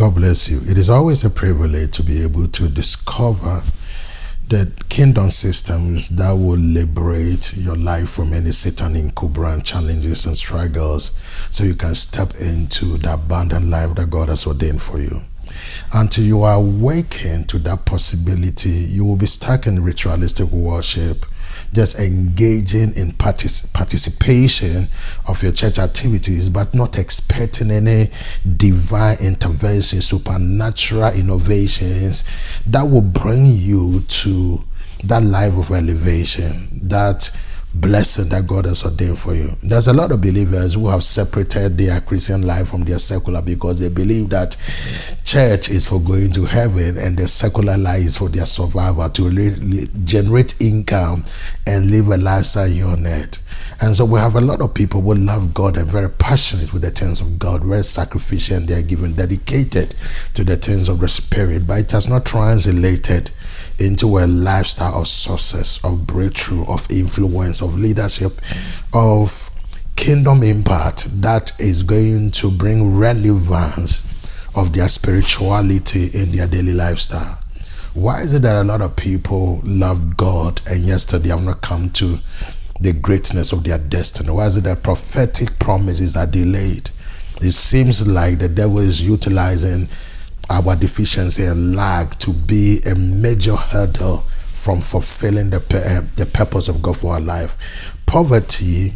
God bless you. It is always a privilege to be able to discover the kingdom systems that will liberate your life from any satanic cobra challenges and struggles, so you can step into the abundant life that God has ordained for you. Until you are awakened to that possibility, you will be stuck in ritualistic worship, just engaging in participation of your church activities, but not expecting any divine intervention, supernatural innovations that will bring you to that life of elevation, that blessing that God has ordained for you. There's a lot of believers who have separated their Christian life from their secular because they believe that church is for going to heaven and the secular life is for their survival, to generate income and live a lifestyle here on earth. And so we have a lot of people who love God and very passionate with the things of God, very sacrificial, and they are given dedicated to the things of the Spirit, but it has not translated into a lifestyle of success, of breakthrough, of influence, of leadership, of kingdom impact that is going to bring relevance of their spirituality in their daily lifestyle. Why is it that a lot of people love God and yesterday have not come to the greatness of their destiny? Why is it that prophetic promises are delayed? It seems like the devil is utilizing our deficiency and lack to be a major hurdle from fulfilling the purpose of God for our life. Poverty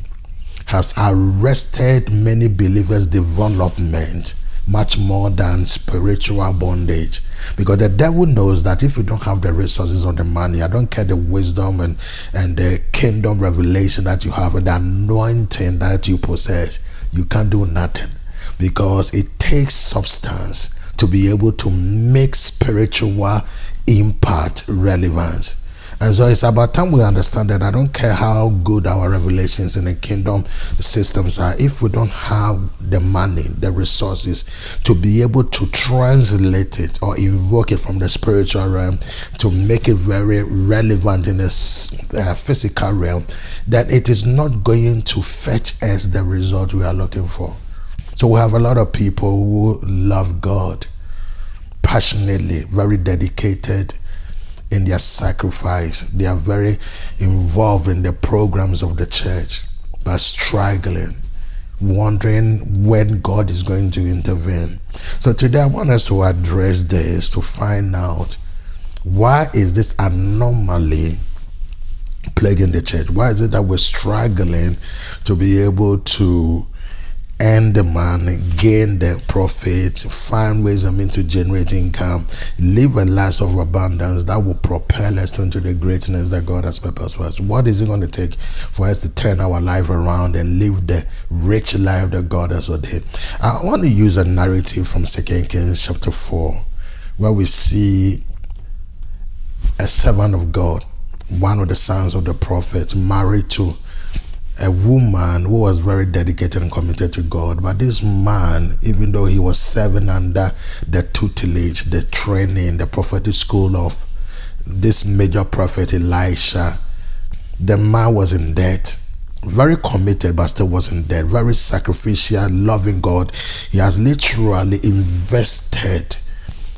has arrested many believers' development much more than spiritual bondage, because the devil knows that if you don't have the resources or the money, I don't care the wisdom and the kingdom revelation that you have and the anointing that you possess, you can't do nothing, because it takes substance to be able to make spiritual impact relevance. And so it's about time we understand that I don't care how good our revelations in the kingdom systems are, if we don't have the money, the resources to be able to translate it or invoke it from the spiritual realm to make it very relevant in the physical realm, that it is not going to fetch us the result we are looking for. So we have a lot of people who love God passionately, very dedicated in their sacrifice. They are very involved in the programs of the church, but struggling, wondering when God is going to intervene. So today I want us to address this, to find out why is this anomaly plaguing the church? Why is it that we're struggling to be able to earn the money, gain the profit, find ways to generate income, live a life of abundance that will propel us into the greatness that God has purposed for us? What is it going to take for us to turn our life around and live the rich life that God has ordained? I want to use a narrative from 2 Kings chapter 4, where we see a servant of God, one of the sons of the prophet, married to a woman who was very dedicated and committed to God. But this man, even though he was serving under the tutelage, the training, the prophetic school of this major prophet Elisha, the man was in debt. Very committed, but still was in debt. Very sacrificial, loving God. He has literally invested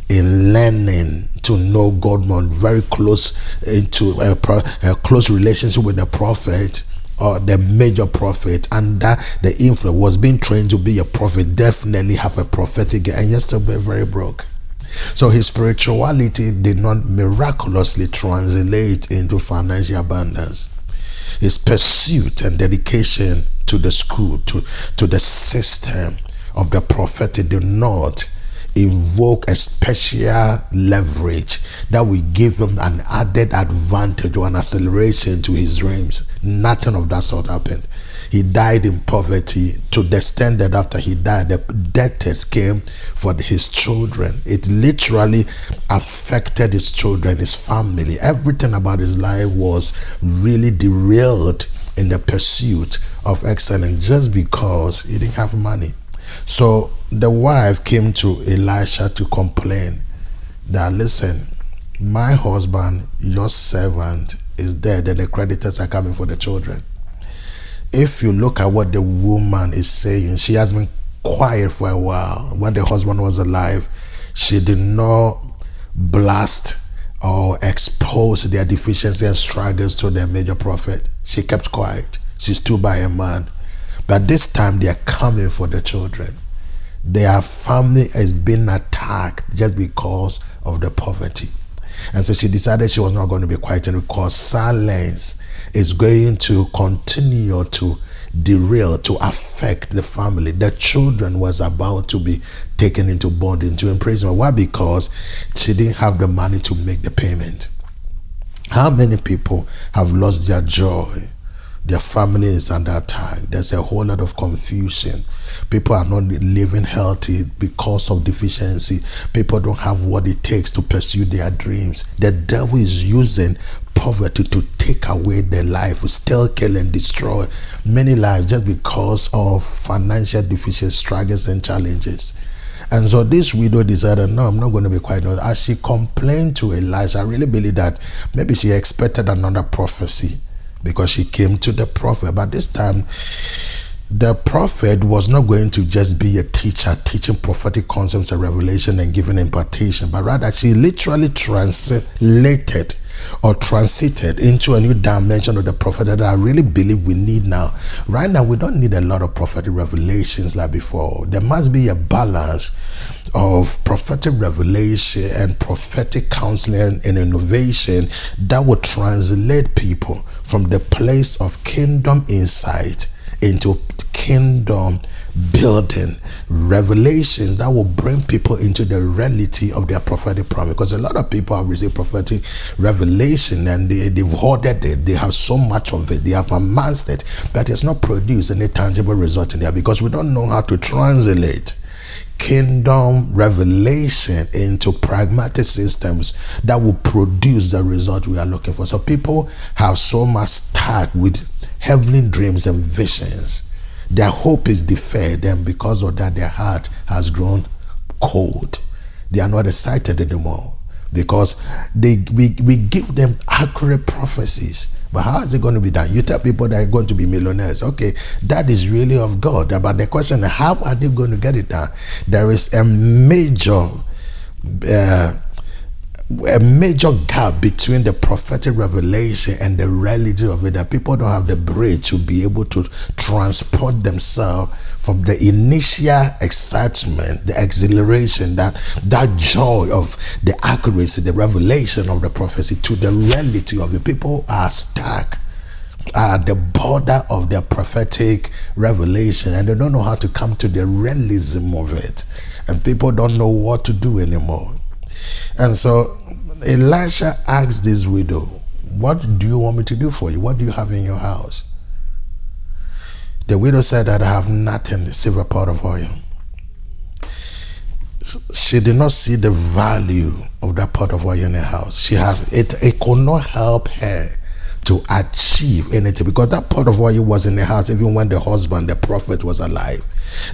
in learning to know God more, very close into a close relationship with the prophet, or the major prophet, under the influence, was being trained to be a prophet, definitely have a prophetic, and yet still be very broke. So his spirituality did not miraculously translate into financial abundance. His pursuit and dedication to the school, to the system of the prophetic did not invoke a special leverage that will give him an added advantage or an acceleration to his dreams. Nothing of that sort happened. He died in poverty, to the extent that after he died, the debtors came for his children. It literally affected his children, his family. Everything about his life was really derailed in the pursuit of excellence, just because he didn't have money. So the wife came to Elisha to complain that, listen, my husband, your servant, is dead and the creditors are coming for the children. If you look at what the woman is saying, she has been quiet for a while. When the husband was alive, She did not blast or expose their deficiency and struggles to their major prophet. She kept quiet. She stood by a man. But this time they are coming for the children. Their family is being attacked just because of the poverty. And so she decided she was not going to be quiet, and because silence is going to continue to derail, to affect the family. The children was about to be taken into bondage, into imprisonment. Why? Because she didn't have the money to make the payment. How many people have lost their joy? Their family is under attack. There's a whole lot of confusion. People are not living healthy because of deficiency. People don't have what it takes to pursue their dreams. The devil is using poverty to take away their life, steal, kill, and destroy many lives just because of financial deficiency, struggles, and challenges. And so this widow decided, no, I'm not going to be quiet. As she complained to Elijah, I really believe that maybe she expected another prophecy, because she came to the prophet. But this time, the prophet was not going to just be a teacher, teaching prophetic concepts and revelation and giving impartation, but rather she literally translated or transited into a new dimension of the prophet that I really believe we need now. Right now, we don't need a lot of prophetic revelations like before. There must be a balance of prophetic revelation and prophetic counseling and innovation that will translate people from the place of kingdom insight into kingdom building revelations that will bring people into the reality of their prophetic promise. Because a lot of people have received prophetic revelation and they've hoarded it, they have so much of it, they have amassed it, but it's not produced any tangible result in there, because we don't know how to translate kingdom revelation into pragmatic systems that will produce the result we are looking for. So people have so much stuck with heavenly dreams and visions. Their hope is deferred, and because of that, their heart has grown cold. They are not excited anymore, because we give them accurate prophecies. But how is it going to be done? You tell people they're going to be millionaires. Okay, that is really of God. But the question is, how are they going to get it done? There is a major gap between the prophetic revelation and the reality of it, that people don't have the brain to be able to transport themselves from the initial excitement, the exhilaration, that joy of the accuracy, the revelation of the prophecy, to the reality of it. People are stuck at the border of their prophetic revelation, and they don't know how to come to the realism of it, and people don't know what to do anymore. And so Elisha asked this widow, what do you want me to do for you? What do you have in your house? The widow said that I have nothing, save a pot of oil. She did not see the value of that pot of oil in her house. She has it could not help her to achieve anything, because that pot of oil was in the house even when the husband, the prophet, was alive.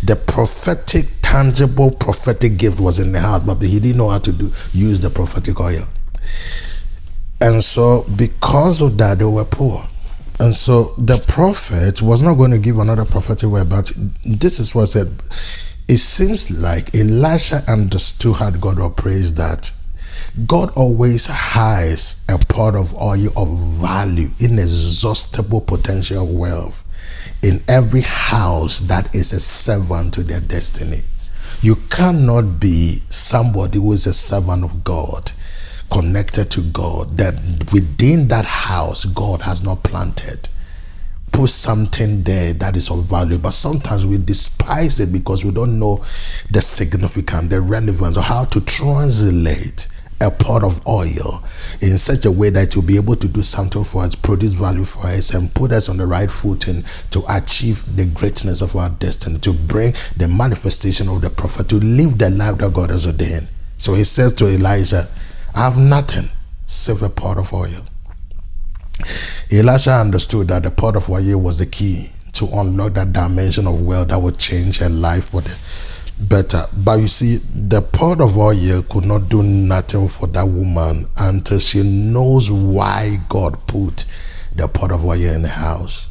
The prophetic, tangible prophetic gift was in the house, but he didn't know how to use the prophetic oil. And so because of that, they were poor. And so the prophet was not going to give another prophetic word, but this is what said. It seems like Elisha understood how God operates, that God always has a pot of oil of value, inexhaustible potential of wealth in every house that is a servant to their destiny. You cannot be somebody who is a servant of God, connected to God, that within that house God has not planted. Put something there that is of value, but sometimes we despise it because we don't know the significance, the relevance, or how to translate a pot of oil in such a way that it will be able to do something for us, produce value for us, and put us on the right footing to achieve the greatness of our destiny, to bring the manifestation of the prophet, to live the life that God has ordained. So he says to Elijah, I have nothing save a pot of oil. Elisha understood that the pot of oil was the key to unlock that dimension of wealth that would change her life for the better. But you see, the pot of oil could not do nothing for that woman until she knows why God put the pot of oil in the house.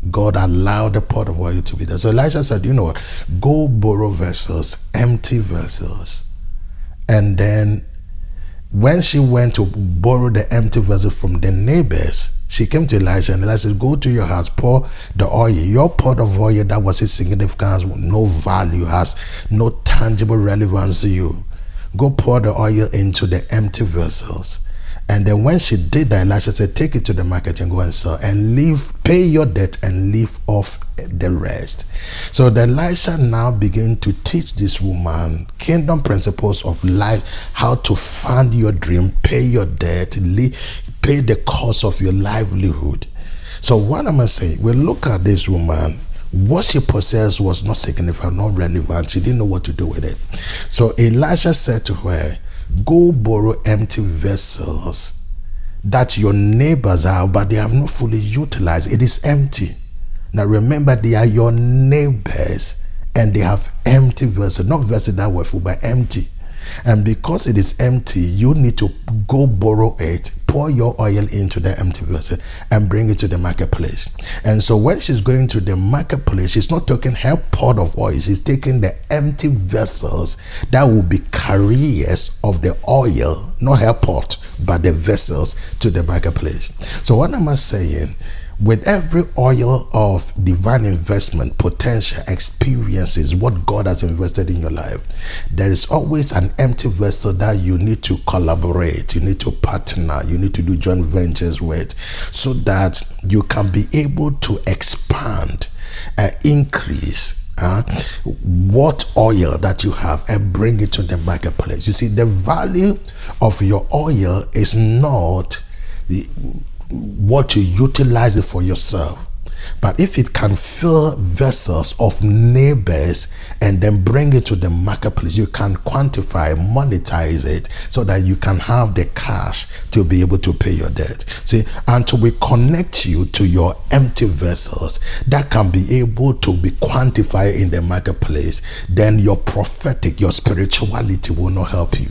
God allowed the pot of oil to be there. So Elisha said, you know what, go borrow vessels, empty vessels, And then when she went to borrow the empty vessel from the neighbors, she came to Elisha, and Elisha said, go to your house, pour the oil. Your pot of oil that was insignificant, no value, has no tangible relevance to you. Go pour the oil into the empty vessels. And then when she did that, Elisha said, take it to the market and go and sell and leave, pay your debt and leave off the rest. So the Elisha now began to teach this woman kingdom principles of life, how to fund your dream, pay your debt, pay the cost of your livelihood. So what am I saying? We look at this woman. What she possessed was not significant, not relevant. She didn't know what to do with it. So Elisha said to her, go borrow empty vessels that your neighbors have, but they have not fully utilized. It is empty. Now remember, they are your neighbors and they have empty vessels, not vessels that were full, but empty. And because it is empty, you need to go borrow it, pour your oil into the empty vessel and bring it to the marketplace. And so when she's going to the marketplace, she's not taking her pot of oil, she's taking the empty vessels that will be carriers of the oil, not her pot, but the vessels to the marketplace. So what am I saying? With every oil of divine investment, potential, experiences, what God has invested in your life, there is always an empty vessel that you need to collaborate, you need to partner, you need to do joint ventures with, so that you can be able to expand, increase what oil that you have and bring it to the marketplace. You see, the value of your oil is not what you utilize it for yourself, but if it can fill vessels of neighbors and then bring it to the marketplace, you can quantify, monetize it, so that you can have the cash to be able to pay your debt. See, until we connect you to your empty vessels that can be able to be quantified in the marketplace, then your prophetic, your spirituality will not help you.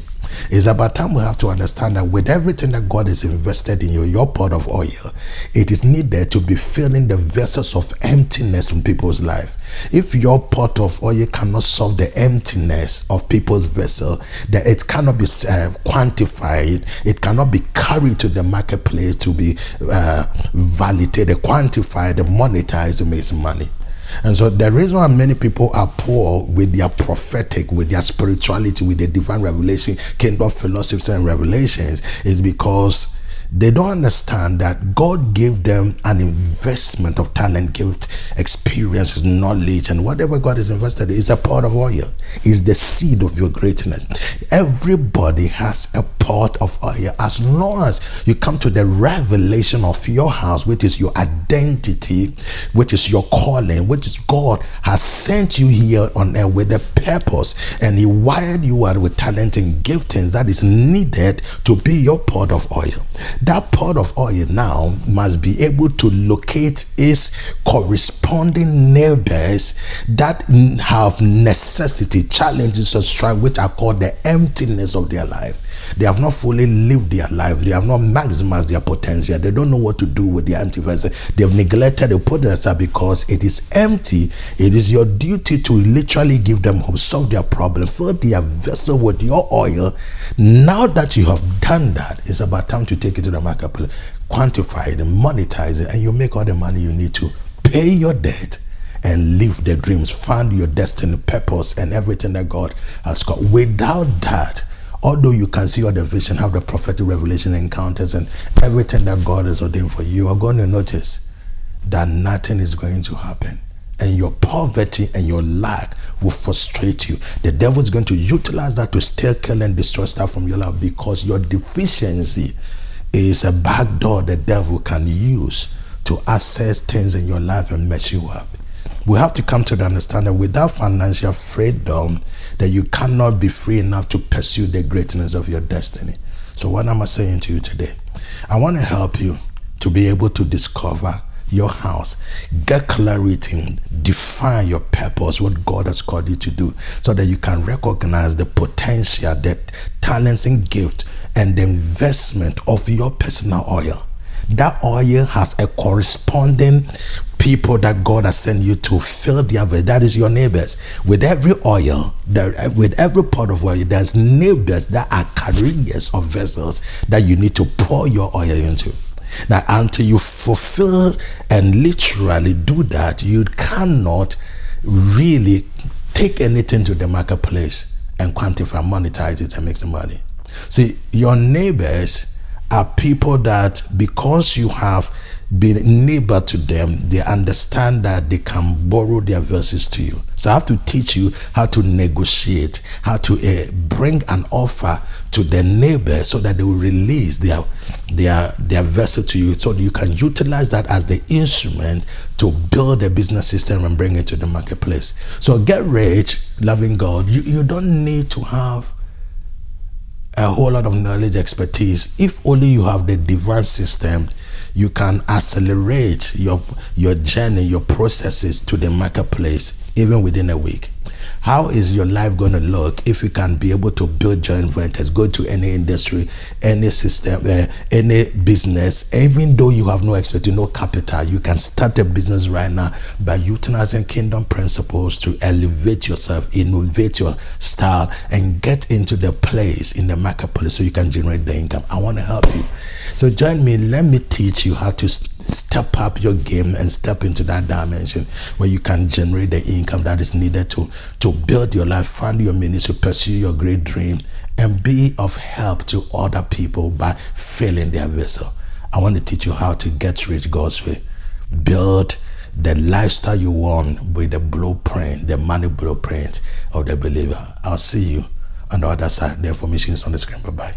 It's about time we have to understand that with everything that God has invested in you, your pot of oil, it is needed to be filling the vessels of emptiness in people's life. If your pot of oil cannot solve the emptiness of people's vessel, then it cannot be quantified, it cannot be carried to the marketplace to be validated, quantified, monetized to make money. And so the reason why many people are poor with their prophetic, with their spirituality, with their divine revelation, kingdom philosophies and revelations, is because they don't understand that God gave them an investment of talent, gift, experiences, knowledge, and whatever God has invested is a pot of oil, is the seed of your greatness. Everybody has a pot of oil. As long as you come to the revelation of your house, which is your identity, which is your calling, which is God has sent you here on earth with a purpose, and He wired you out with talent and giftings that is needed to be your pot of oil. That pot of oil now must be able to locate its corresponding neighbors that have necessity, challenges, or strife, which are called the emptiness of their life. They have not fully lived their life. They have not maximized their potential. They don't know what to do with their empty vessel. They've neglected the potential because it is empty. It is your duty to literally give them hope, solve their problem, fill their vessel with your oil. Now that you have done that, it's about time to take it to the marketplace, quantify it and monetize it, and you make all the money you need to pay your debt and live the dreams, find your destiny, purpose, and everything that God has got. Without that, although you can see all the vision, have the prophetic revelation encounters and everything that God has ordained for you, you are going to notice that nothing is going to happen. And your poverty and your lack will frustrate you. The devil is going to utilize that to steal, kill, and destroy stuff from your life, because your deficiency is a back door the devil can use to access things in your life and mess you up. We have to come to the understanding, without financial freedom, that you cannot be free enough to pursue the greatness of your destiny. So what am I saying to you today? I want to help you to be able to discover your house, get clarity, define your purpose, what God has called you to do, so that you can recognize the potential, the talents and gift, and the investment of your personal oil. That oil has a corresponding people that God has sent you to fill their vessel. That is your neighbors. With every oil, with every pot of oil, there's neighbors that are carriers of vessels that you need to pour your oil into. Now, until you fulfill and literally do that, you cannot really take anything to the marketplace and quantify, monetize it, and make some money. See, your neighbors are people that, because you have been neighbor to them, they understand that they can borrow their verses to you. So I have to teach you how to negotiate, how to bring an offer to the neighbor so that they will release their vessel to you, so that you can utilize that as the instrument to build a business system and bring it to the marketplace. So get rich, loving God. You don't need to have a whole lot of knowledge, expertise. If only you have the divine system, you can accelerate your journey, your processes to the marketplace even within a week. How is your life going to look if you can be able to build joint ventures, go to any industry, any system, any business? Even though you have no expertise, no capital, you can start a business right now by utilizing kingdom principles to elevate yourself, innovate your style, and get into the place in the marketplace so you can generate the income. I want to help you. So join me. Let me teach you how to step up your game and step into that dimension where you can generate the income that is needed to build your life, fund your ministry, pursue your great dream, and be of help to other people by filling their vessel. I want to teach you how to get rich God's way. Build the lifestyle you want with the blueprint, the money blueprint of the believer. I'll see you on the other side. The information is on the screen. Bye-bye.